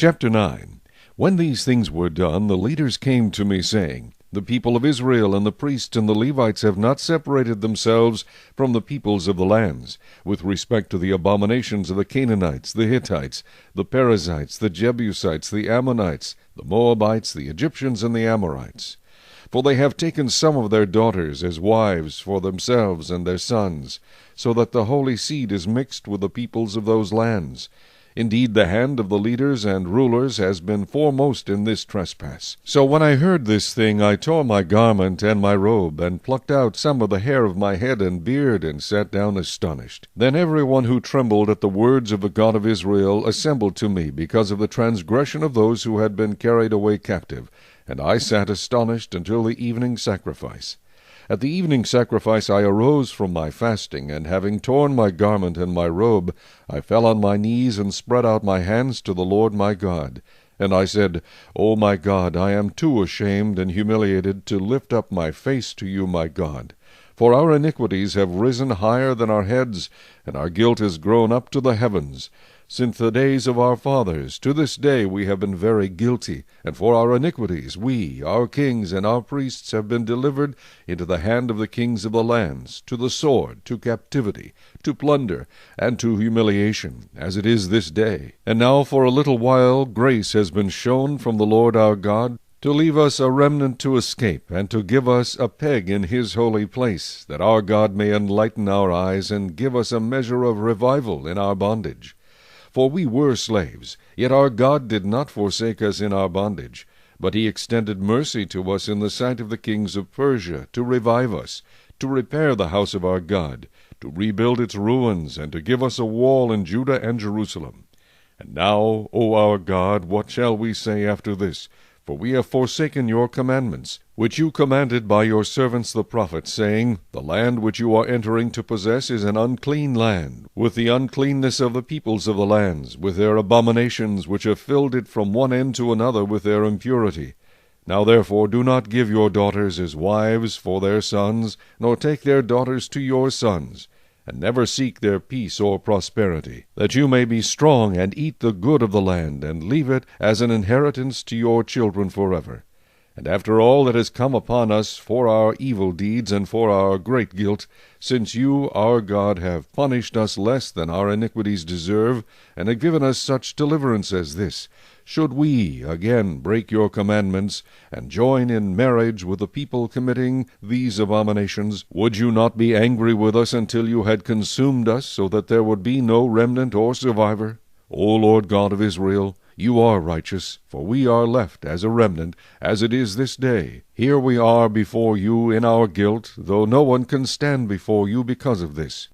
Chapter 9. When these things were done, the leaders came to me, saying, The people of Israel and the priests and the Levites have not separated themselves from the peoples of the lands, with respect to the abominations of the Canaanites, the Hittites, the Perizzites, the Jebusites, the Ammonites, the Moabites, the Egyptians, and the Amorites. For they have taken some of their daughters as wives for themselves and their sons, so that the holy seed is mixed with the peoples of those lands. Indeed, the hand of the leaders and rulers has been foremost in this trespass. So when I heard this thing, I tore my garment and my robe, and plucked out some of the hair of my head and beard, and sat down astonished. Then every one who trembled at the words of the God of Israel assembled to me, because of the transgression of those who had been carried away captive. And I sat astonished until the evening sacrifice. At the evening sacrifice I arose from my fasting, and having torn my garment and my robe, I fell on my knees and spread out my hands to the Lord my God. And I said, O my God, I am too ashamed and humiliated to lift up my face to you, my God. For our iniquities have risen higher than our heads, and our guilt is grown up to the heavens. Since the days of our fathers, to this day we have been very guilty, and for our iniquities we, our kings, and our priests have been delivered into the hand of the kings of the lands, to the sword, to captivity, to plunder, and to humiliation, as it is this day. And now for a little while grace has been shown from the Lord our God, to leave us a remnant to escape, and to give us a peg in his holy place, that our God may enlighten our eyes, and give us a measure of revival in our bondage. For we were slaves, yet our God did not forsake us in our bondage, but he extended mercy to us in the sight of the kings of Persia, to revive us, to repair the house of our God, to rebuild its ruins, and to give us a wall in Judah and Jerusalem. And now, O our God, what shall we say after this? For we have forsaken your commandments, which you commanded by your servants the prophets, saying, The land which you are entering to possess is an unclean land, with the uncleanness of the peoples of the lands, with their abominations which have filled it from one end to another with their impurity. Now therefore do not give your daughters as wives for their sons, nor take their daughters to your sons, and never seek their peace or prosperity, that you may be strong and eat the good of the land, and leave it as an inheritance to your children forever. And after all that has come upon us for our evil deeds and for our great guilt, since you, our God, have punished us less than our iniquities deserve, and have given us such deliverance as this, should we again break your commandments, and join in marriage with the people committing these abominations, would you not be angry with us until you had consumed us, so that there would be no remnant or survivor? O Lord God of Israel, you are righteous, for we are left as a remnant, as it is this day. Here we are before you in our guilt, though no one can stand before you because of this.